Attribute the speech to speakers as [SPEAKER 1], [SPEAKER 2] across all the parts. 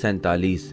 [SPEAKER 1] 47।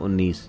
[SPEAKER 1] 19,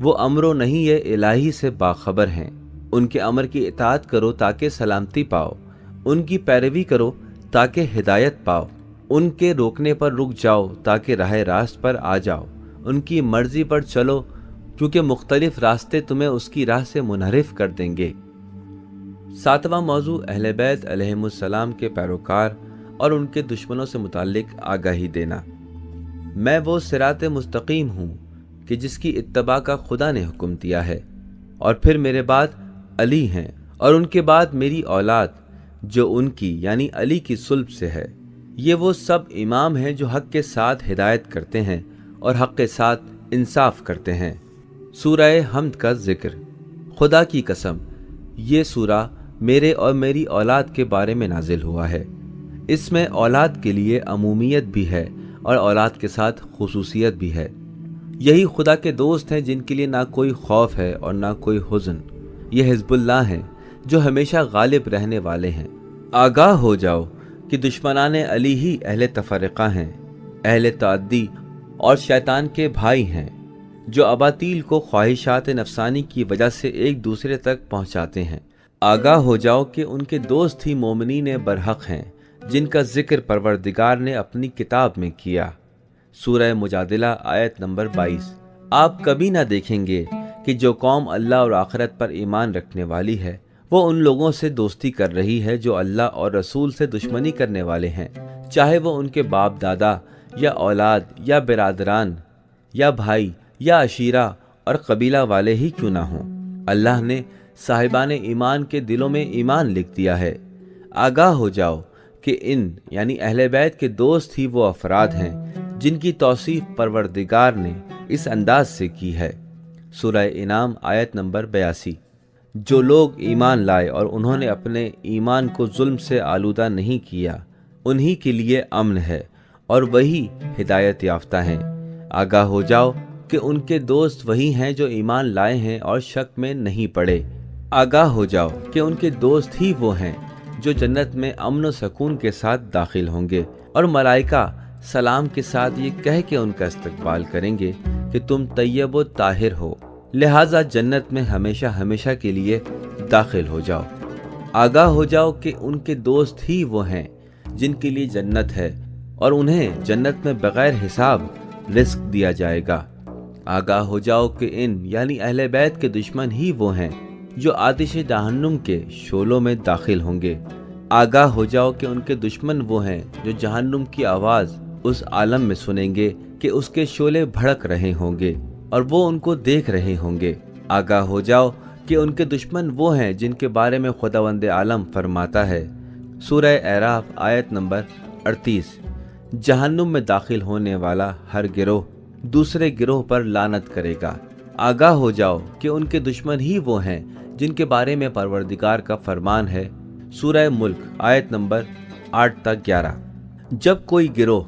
[SPEAKER 1] وہ امر نہیں یہ الہی سے باخبر ہیں۔ ان کے امر کی اطاعت کرو تاکہ سلامتی پاؤ، ان کی پیروی کرو تاکہ ہدایت پاؤ، ان کے روکنے پر رک جاؤ تاکہ راہ راست پر آ جاؤ، ان کی مرضی پر چلو کیونکہ مختلف راستے تمہیں اس کی راہ سے منحرف کر دیں گے۔ 7واں موضوع اہل بیت علیہم السلام کے پیروکار اور ان کے دشمنوں سے متعلق آگاہی دینا۔ میں وہ صراط مستقیم ہوں کہ جس کی اتباع کا خدا نے حکم دیا ہے، اور پھر میرے بعد علی ہیں اور ان کے بعد میری اولاد جو ان کی یعنی علی کی صلب سے ہے۔ یہ وہ سب امام ہیں جو حق کے ساتھ ہدایت کرتے ہیں اور حق کے ساتھ انصاف کرتے ہیں۔ سورہ حمد کا ذکر۔ خدا کی قسم، یہ سورہ میرے اور میری اولاد کے بارے میں نازل ہوا ہے۔ اس میں اولاد کے لیے عمومیت بھی ہے اور اولاد کے ساتھ خصوصیت بھی ہے۔ یہی خدا کے دوست ہیں جن کے لیے نہ کوئی خوف ہے اور نہ کوئی حزن۔ یہ حزب اللہ ہیں جو ہمیشہ غالب رہنے والے ہیں۔ آگاہ ہو جاؤ کہ دشمنان علی ہی اہل تفرقہ ہیں، اہل تعدی اور شیطان کے بھائی ہیں، جو اباطیل کو خواہشات نفسانی کی وجہ سے ایک دوسرے تک پہنچاتے ہیں۔ آگاہ ہو جاؤ کہ ان کے دوست ہی مومنین برحق ہیں جن کا ذکر پروردگار نے اپنی کتاب میں کیا۔ سورہ مجادلہ آیت نمبر 22۔ آپ کبھی نہ دیکھیں گے کہ جو قوم اللہ اور آخرت پر ایمان رکھنے والی ہے وہ ان لوگوں سے دوستی کر رہی ہے جو اللہ اور رسول سے دشمنی کرنے والے ہیں، چاہے وہ ان کے باپ دادا یا اولاد یا برادران یا بھائی یا عشیرہ اور قبیلہ والے ہی کیوں نہ ہوں۔ اللہ نے صاحبان ایمان کے دلوں میں ایمان لکھ دیا ہے۔ آگاہ ہو جاؤ کہ ان یعنی اہل بیت کے دوست ہی وہ افراد ہیں جن کی توصیف پروردگار نے اس انداز سے کی ہے۔ سورہ انعام آیت نمبر 82۔ جو لوگ ایمان لائے اور انہوں نے اپنے ایمان کو ظلم سے آلودہ نہیں کیا، انہی کے لیے امن ہے اور وہی ہدایت یافتہ ہیں۔ آگاہ ہو جاؤ کہ ان کے دوست وہی ہیں جو ایمان لائے ہیں اور شک میں نہیں پڑے۔ آگاہ ہو جاؤ کہ ان کے دوست ہی وہ ہیں جو جنت میں امن و سکون کے ساتھ داخل ہوں گے، اور ملائکہ سلام کے ساتھ یہ کہہ کے ان کا استقبال کریں گے کہ تم طیب و طاہر ہو، لہٰذا جنت میں ہمیشہ ہمیشہ کے لیے داخل ہو جاؤ۔ آگاہ ہو جاؤ کہ ان کے دوست ہی وہ ہیں جن کے لیے جنت ہے اور انہیں جنت میں بغیر حساب رزق دیا جائے گا۔ آگاہ ہو جاؤ کہ ان یعنی اہل بیت کے دشمن ہی وہ ہیں جو آتش جہنم کے شعلوں میں داخل ہوں گے۔ آگاہ ہو جاؤ کہ ان کے دشمن وہ ہیں جو جہنم کی آواز اس عالم میں سنیں گے کہ اس کے شعلے بھڑک رہے ہوں گے اور وہ ان کو دیکھ رہے ہوں گے۔ آگاہ ہو جاؤ کہ ان کے دشمن وہ ہیں جن کے بارے میں خداوند عالم فرماتا ہے۔ سورہ اعراف آیت نمبر 38۔ جہنم میں داخل ہونے والا ہر گروہ دوسرے گروہ پر لعنت کرے گا۔ آگاہ ہو جاؤ کہ ان کے دشمن ہی وہ ہیں جن کے بارے میں پروردگار کا فرمان ہے۔ سورہ ملک آیت نمبر 8 تک 11۔ جب کوئی گروہ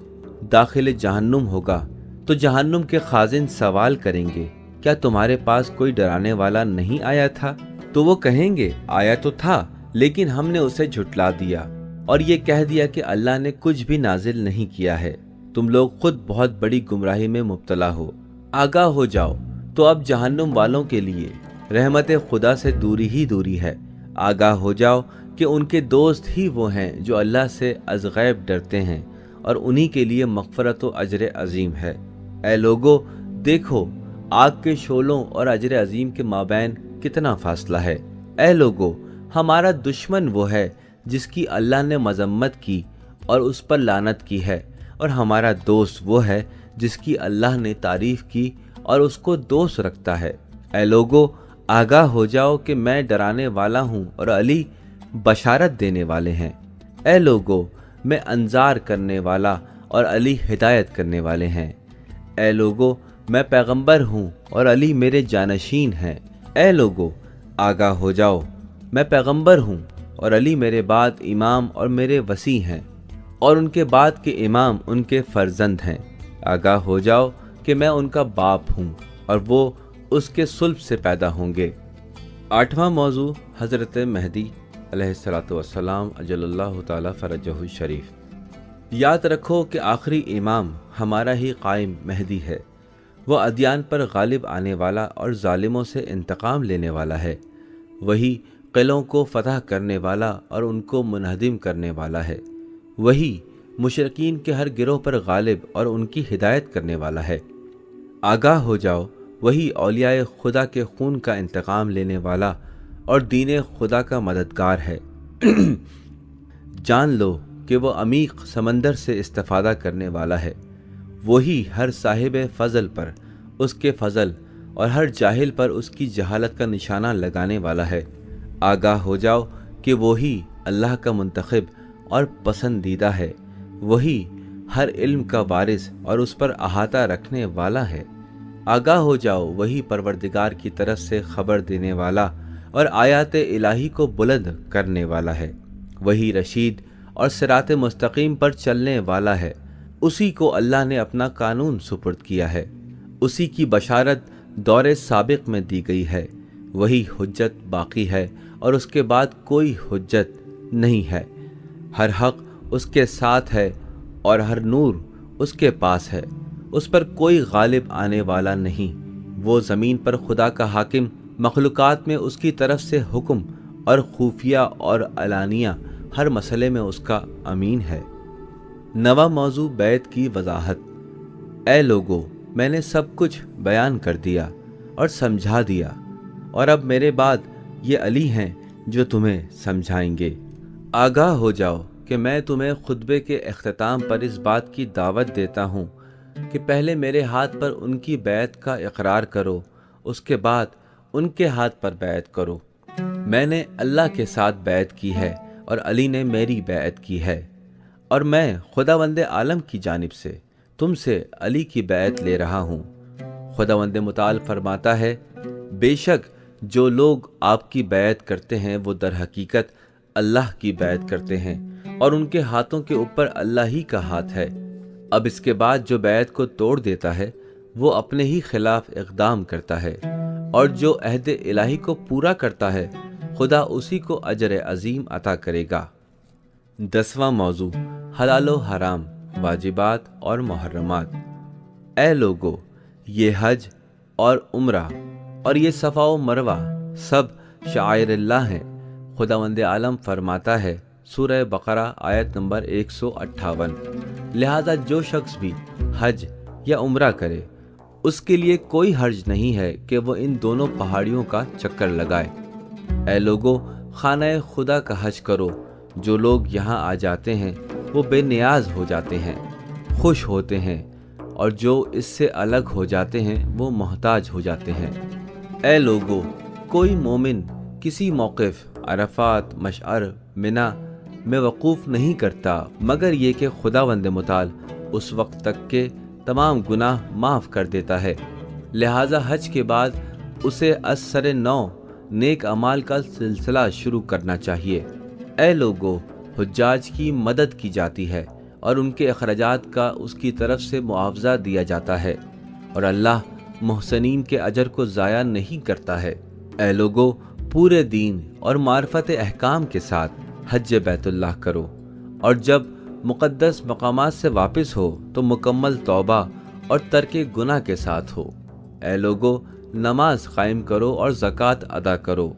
[SPEAKER 1] داخل جہنم ہوگا تو جہنم کے خازن سوال کریں گے، کیا تمہارے پاس کوئی ڈرانے والا نہیں آیا تھا؟ تو وہ کہیں گے، آیا تو تھا لیکن ہم نے اسے جھٹلا دیا اور یہ کہہ دیا کہ اللہ نے کچھ بھی نازل نہیں کیا ہے، تم لوگ خود بہت بڑی گمراہی میں مبتلا ہو۔ آگاہ ہو جاؤ تو اب جہنم والوں کے لیے رحمت خدا سے دوری ہی دوری ہے۔ آگاہ ہو جاؤ کہ ان کے دوست ہی وہ ہیں جو اللہ سے از غیب ڈرتے ہیں اور انہی کے لیے مغفرت و اجر عظیم ہے۔ اے لوگو، دیکھو آگ کے شعلوں اور اجر عظیم کے مابین کتنا فاصلہ ہے۔ اے لوگو، ہمارا دشمن وہ ہے جس کی اللہ نے مذمت کی اور اس پر لعنت کی ہے، اور ہمارا دوست وہ ہے جس کی اللہ نے تعریف کی اور اس کو دوست رکھتا ہے۔ اے لوگو، آگاہ ہو جاؤ کہ میں ڈرانے والا ہوں اور علی بشارت دینے والے ہیں۔ اے لوگو، میں انذار کرنے والا اور علی ہدایت کرنے والے ہیں۔ اے لوگو، میں پیغمبر ہوں اور علی میرے جانشین ہیں۔ اے لوگو، آگاہ ہو جاؤ، میں پیغمبر ہوں اور علی میرے بعد امام اور میرے وصی ہیں، اور ان کے بعد کے امام ان کے فرزند ہیں۔ آگاہ ہو جاؤ کہ میں ان کا باپ ہوں اور وہ اس کے صلب سے پیدا ہوں گے۔ 8واں موضوع حضرت مہدی علیہ السلام اجل اللہ تعالی فرجہ الشریف۔ یاد رکھو کہ آخری امام ہمارا ہی قائم مہدی ہے، وہ ادیان پر غالب آنے والا اور ظالموں سے انتقام لینے والا ہے۔ وہی قلعوں کو فتح کرنے والا اور ان کو منہدم کرنے والا ہے۔ وہی مشرکین کے ہر گروہ پر غالب اور ان کی ہدایت کرنے والا ہے۔ آگاہ ہو جاؤ، وہی اولیاء خدا کے خون کا انتقام لینے والا اور دین خدا کا مددگار ہے۔ جان لو کہ وہ عمیق سمندر سے استفادہ کرنے والا ہے۔ وہی ہر صاحب فضل پر اس کے فضل اور ہر جاہل پر اس کی جہالت کا نشانہ لگانے والا ہے۔ آگاہ ہو جاؤ کہ وہی اللہ کا منتخب اور پسندیدہ ہے۔ وہی ہر علم کا وارث اور اس پر احاطہ رکھنے والا ہے۔ آگاہ ہو جاؤ، وہی پروردگار کی طرف سے خبر دینے والا اور آیات الہی کو بلند کرنے والا ہے۔ وہی رشید اور صراط مستقیم پر چلنے والا ہے۔ اسی کو اللہ نے اپنا قانون سپرد کیا ہے۔ اسی کی بشارت دور سابق میں دی گئی ہے۔ وہی حجت باقی ہے اور اس کے بعد کوئی حجت نہیں ہے۔ ہر حق اس کے ساتھ ہے اور ہر نور اس کے پاس ہے۔ اس پر کوئی غالب آنے والا نہیں۔ وہ زمین پر خدا کا حاکم، مخلوقات میں اس کی طرف سے حکم اور خفیہ اور علانیہ ہر مسئلے میں اس کا امین ہے۔ نواں موضوع بیعت کی وضاحت۔ اے لوگو، میں نے سب کچھ بیان کر دیا اور سمجھا دیا، اور اب میرے بعد یہ علی ہیں جو تمہیں سمجھائیں گے۔ آگاہ ہو جاؤ کہ میں تمہیں خطبے کے اختتام پر اس بات کی دعوت دیتا ہوں کہ پہلے میرے ہاتھ پر ان کی بیعت کا اقرار کرو، اس کے بعد ان کے ہاتھ پر بیعت کرو۔ میں نے اللہ کے ساتھ بیعت کی ہے اور علی نے میری بیعت کی ہے، اور میں خداوند عالم کی جانب سے تم سے علی کی بیعت لے رہا ہوں۔ خداوند متعال فرماتا ہے، بے شک جو لوگ آپ کی بیعت کرتے ہیں وہ در حقیقت اللہ کی بیعت کرتے ہیں، اور ان کے ہاتھوں کے اوپر اللہ ہی کا ہاتھ ہے۔ اب اس کے بعد جو بیعت کو توڑ دیتا ہے وہ اپنے ہی خلاف اقدام کرتا ہے، اور جو عہد الہی کو پورا کرتا ہے خدا اسی کو اجر عظیم عطا کرے گا۔ 10واں موضوع، حلال و حرام، واجبات اور محرمات۔ اے لوگو، یہ حج اور عمرہ اور یہ صفا و مروہ سب شعائر اللہ ہیں۔ خداوند عالم فرماتا ہے، سورہ بقرہ آیت نمبر 158، لہذا جو شخص بھی حج یا عمرہ کرے اس کے لیے کوئی حرج نہیں ہے کہ وہ ان دونوں پہاڑیوں کا چکر لگائے۔ اے لوگو، خانہ خدا کا حج کرو۔ جو لوگ یہاں آ جاتے ہیں وہ بے نیاز ہو جاتے ہیں، خوش ہوتے ہیں، اور جو اس سے الگ ہو جاتے ہیں وہ محتاج ہو جاتے ہیں۔ اے لوگو، کوئی مومن کسی موقف عرفات، مشعر، منا میں وقوف نہیں کرتا مگر یہ کہ خداوند متعال اس وقت تک کے تمام گناہ معاف کر دیتا ہے۔ لہٰذا حج کے بعد اسے از سر نو نیک اعمال کا سلسلہ شروع کرنا چاہیے۔ اے لوگو، حجاج کی مدد کی جاتی ہے اور ان کے اخراجات کا اس کی طرف سے معاوضہ دیا جاتا ہے، اور اللہ محسنین کے اجر کو ضائع نہیں کرتا ہے۔ اے لوگو، پورے دین اور معرفت احکام کے ساتھ حج بیت اللہ کرو، اور جب مقدس مقامات سے واپس ہو تو مکمل توبہ اور ترک گناہ کے ساتھ ہو۔ اے لوگو، نماز قائم کرو اور زکوٰۃ ادا کرو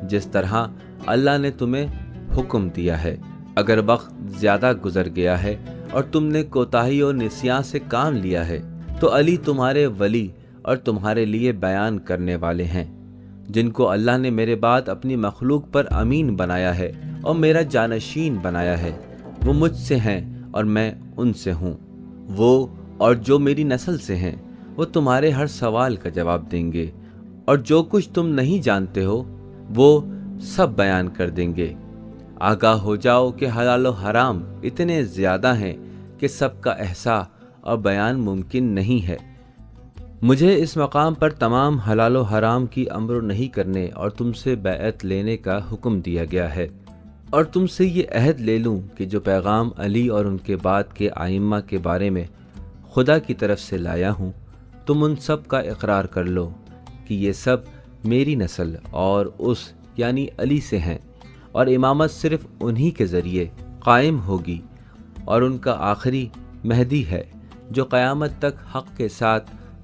[SPEAKER 1] جس طرح اللہ نے تمہیں حکم دیا ہے۔ اگر وقت زیادہ گزر گیا ہے اور تم نے کوتاہی اور نسیان سے کام لیا ہے تو علی تمہارے ولی اور تمہارے لیے بیان کرنے والے ہیں، جن کو اللہ نے میرے بعد اپنی مخلوق پر امین بنایا ہے اور میرا جانشین بنایا ہے۔ وہ مجھ سے ہیں اور میں ان سے ہوں۔ وہ اور جو میری نسل سے ہیں وہ تمہارے ہر سوال کا جواب دیں گے، اور جو کچھ تم نہیں جانتے ہو وہ سب بیان کر دیں گے۔ آگاہ ہو جاؤ کہ حلال و حرام اتنے زیادہ ہیں کہ سب کا احصاء اور بیان ممکن نہیں ہے۔ مجھے اس مقام پر تمام حلال و حرام کی امر نہیں کرنے اور تم سے بیعت لینے کا حکم دیا گیا ہے، اور تم سے یہ عہد لے لوں کہ جو پیغام علی اور ان کے بعد کے ائمہ کے بارے میں خدا کی طرف سے لایا ہوں، تم ان سب کا اقرار کر لو کہ یہ سب میری نسل اور اس یعنی علی سے ہیں، اور امامت صرف انہی کے ذریعے قائم ہوگی، اور ان کا آخری مہدی ہے جو قیامت تک حق کے ساتھ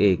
[SPEAKER 1] 1।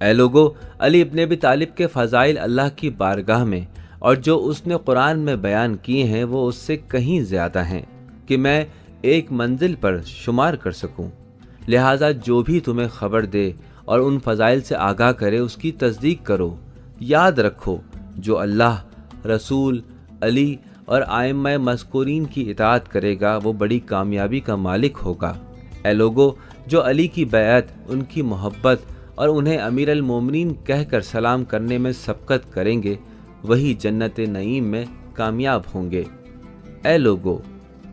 [SPEAKER 1] اے لوگو، علی ابن ابی طالب کے فضائل اللہ کی بارگاہ میں اور جو اس نے قرآن میں بیان کیے ہیں وہ اس سے کہیں زیادہ ہیں کہ میں ایک منزل پر شمار کر سکوں۔ لہٰذا جو بھی تمہیں خبر دے اور ان فضائل سے آگاہ کرے اس کی تصدیق کرو۔ یاد رکھو، جو اللہ، رسول، علی اور ائمہ مذکورین کی اطاعت کرے گا وہ بڑی کامیابی کا مالک ہوگا۔ اے لوگو، جو علی کی بیعت، ان کی محبت اور انہیں امیر المومنین کہہ کر سلام کرنے میں سبقت کریں گے وہی جنت نعیم میں کامیاب ہوں گے۔ اے لوگو،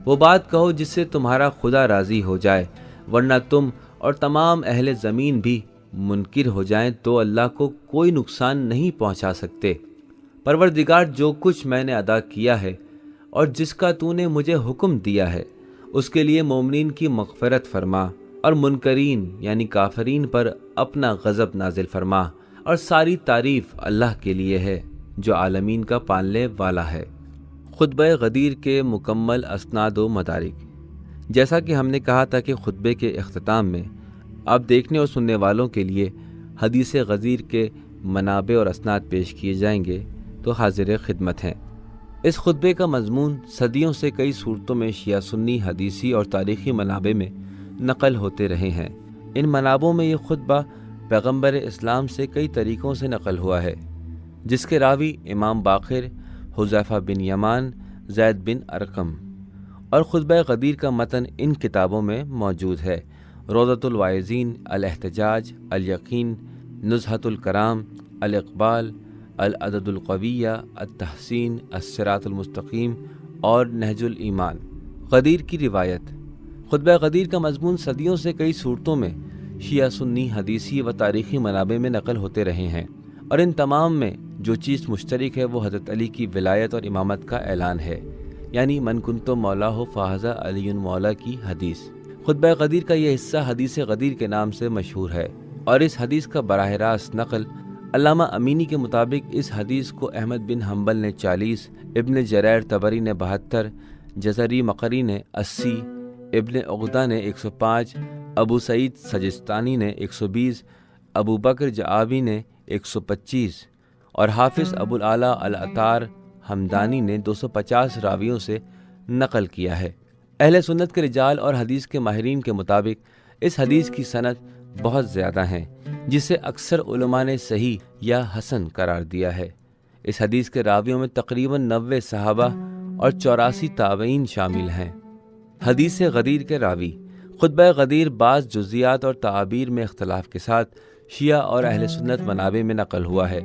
[SPEAKER 1] وہ بات کہو جس سے تمہارا خدا راضی ہو جائے، ورنہ تم اور تمام اہل زمین بھی منکر ہو جائیں تو اللہ کو کوئی نقصان نہیں پہنچا سکتے۔ پروردگار، جو کچھ میں نے ادا کیا ہے اور جس کا تو نے مجھے حکم دیا ہے اس کے لیے مومنین کی مغفرت فرما، اور منکرین یعنی کافرین پر اپنا غضب نازل فرما، اور ساری تعریف اللہ کے لیے ہے جو عالمین کا پالنے والا ہے۔ خطبہ غدیر کے مکمل اسناد و مدارک۔ جیسا کہ ہم نے کہا تھا کہ خطبے کے اختتام میں آپ دیکھنے اور سننے والوں کے لیے حدیث غدیر کے منابع اور اسناد پیش کیے جائیں گے تو حاضر خدمت ہیں۔ اس خطبے کا مضمون صدیوں سے کئی صورتوں میں شیعہ سنی حدیثی اور تاریخی منابع میں نقل ہوتے رہے ہیں۔ ان منابعوں میں یہ خطبہ پیغمبر اسلام سے کئی طریقوں سے نقل ہوا ہے، جس کے راوی امام باقر، حذیفہ بن یمان، زید بن ارقم، اور خطبہ غدیر کا متن ان کتابوں میں موجود ہے: روضۃ الواعظین، الاحتجاج، الیقین، نزہۃ الکرام، الاقبال، العدد القویہ، التحسین، الصراط المستقیم اور نہج الایمان۔ غدیر کی روایت۔ خطبہ غدیر کا مضمون صدیوں سے کئی صورتوں میں شیعہ سنی حدیثی و تاریخی منابع میں نقل ہوتے رہے ہیں، اور ان تمام میں جو چیز مشترک ہے وہ حضرت علی کی ولایت اور امامت کا اعلان ہے، یعنی من کنت مولاہ فہذا علی مولا کی حدیث۔ خطبہ غدیر کا یہ حصہ حدیث غدیر کے نام سے مشہور ہے، اور اس حدیث کا براہ راست نقل علامہ امینی کے مطابق اس حدیث کو احمد بن حنبل نے 40، ابن جریر طبری نے 72، جزری مقری نے 80، ابن عقدہ نے 105، ابو سعید سجستانی نے 120، ابو بکر جعابی نے 125 اور حافظ ابو الاعلیٰ العطار حمدانی نے 250 راویوں سے نقل کیا ہے۔ اہل سنت کے رجال اور حدیث کے ماہرین کے مطابق اس حدیث کی سند بہت زیادہ ہیں، جسے اکثر علماء نے صحیح یا حسن قرار دیا ہے۔ اس حدیث کے راویوں میں تقریباً 90 صحابہ اور 84 تابعین شامل ہیں۔ حدیث غدیر کے راوی۔ خطبہ غدیر بعض جزیات اور تعابیر میں اختلاف کے ساتھ شیعہ اور اہل سنت منابع میں نقل ہوا ہے۔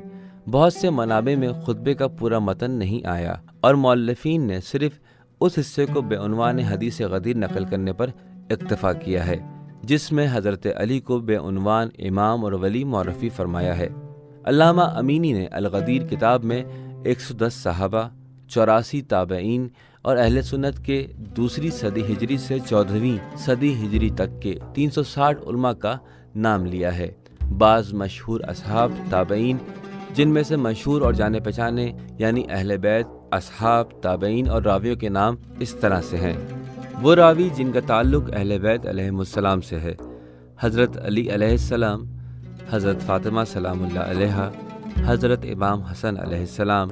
[SPEAKER 1] بہت سے منابع میں خطبے کا پورا متن نہیں آیا، اور مؤلفین نے صرف اس حصے کو بے عنوان حدیث غدیر نقل کرنے پر اکتفا کیا ہے جس میں حضرت علی کو بے عنوان امام اور ولی معرفی فرمایا ہے۔ علامہ امینی نے الغدیر کتاب میں 110 صحابہ، 84 تابعین اور اہل سنت کے دوسری صدی ہجری سے 14ویں صدی ہجری تک کے 360 علماء کا نام لیا ہے۔ بعض مشہور اصحاب تابعین، جن میں سے مشہور اور جانے پہچانے یعنی اہل بیت، اصحاب، تابعین اور راویوں کے نام اس طرح سے ہیں۔ وہ راوی جن کا تعلق اہل بیت علیہم السلام سے ہے: حضرت علی علیہ السلام، حضرت فاطمہ سلام اللہ علیہا، حضرت امام حسن علیہ السلام،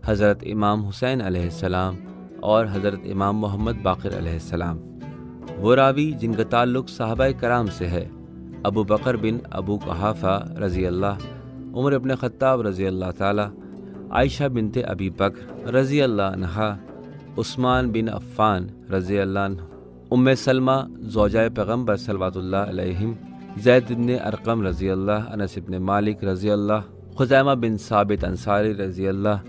[SPEAKER 1] حضرت امام حسین علیہ السلام اور حضرت امام محمد باقر علیہ السلام۔ وہ راوی جن کا تعلق صحابہ کرام سے ہے: ابو بکر بن ابو قحافہ رضی اللہ، عمر بن خطاب رضی اللہ تعالی، عائشہ بنت ابی بکر رضی اللہ عنہا، عثمان بن عفان رضی اللہ عنہ، ام سلمہ زوجہ پیغمبر صلوات اللہ علیہم، زید بن ارقم رضی اللہ، انس بن مالک رضی اللہ، خزیمہ بن ثابت انصاری رضی اللہ،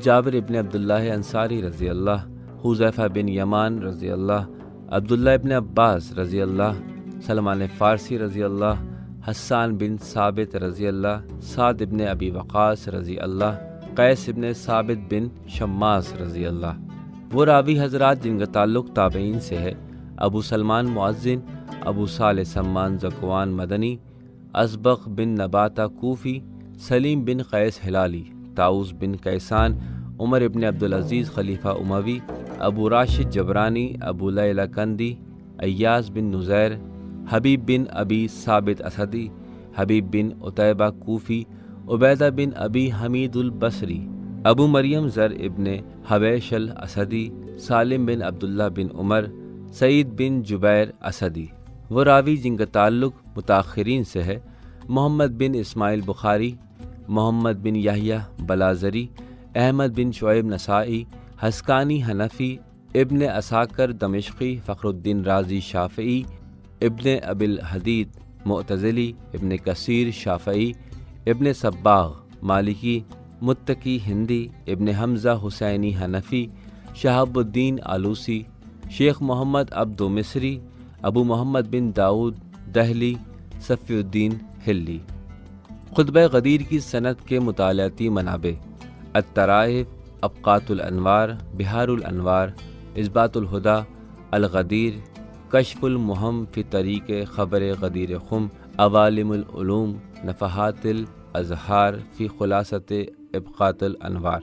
[SPEAKER 1] جابر بن عبداللہ انصاری رضی اللہ، حذیفہ بن یمان رضی اللہ، عبداللہ بن عباس رضی اللہ، سلمان فارسی رضی اللہ، حسان بن ثابت رضی اللہ، سعد بن ابی وقاص رضی اللہ، قیس بن ثابت بن شماس رضی اللہ۔ وہ راوی حضرات جن کا تعلق تابعین سے ہے: ابو سلمان مؤذن، ابو صالح سمان ذکوان مدنی، ازبق بن نباتہ کوفی، سلیم بن قیس ہلالی، طاؤس بن کیسان، عمر بن عبدالعزیز خلیفہ اموی، ابو راشد جبرانی، ابو لیلہ کندی، ایاز بن نزیر، حبیب بن ابی ثابت اسدی، حبیب بن عتیبہ کوفی، عبیدہ بن ابی حمید البصری، ابو مریم زر ابن حبیش الاسدی، سالم بن عبداللہ بن عمر، سعید بن جبیر اسدی۔ وہ راوی جن کا تعلق متاخرین سے ہے: محمد بن اسماعیل بخاری، محمد بن یحییٰ بلازری، احمد بن شعیب نسائی، حسکانی حنفی، ابن عساکر دمشقی، فخر الدین رازی شافعی، ابن ابی الحدید معتزلی، ابن کثیر شافعی، ابن صباغ مالکی، متقی ہندی، ابن حمزہ حسینی حنفی، شہاب الدین آلوسی، شیخ محمد عبدو مصری، ابو محمد بن داؤد دہلی، صفی الدین ہلی۔ خطبہ غدیر کی سند کے مطالعاتی منابع: الطرائف، ابقات الانوار، بحار الانوار، اثبات الہدی، الغدیر، کشف المہم فی طریق خبر غدیر خم، عوالم العلوم، نفحات الازہار فی خلاصۃ ابقات الانوار۔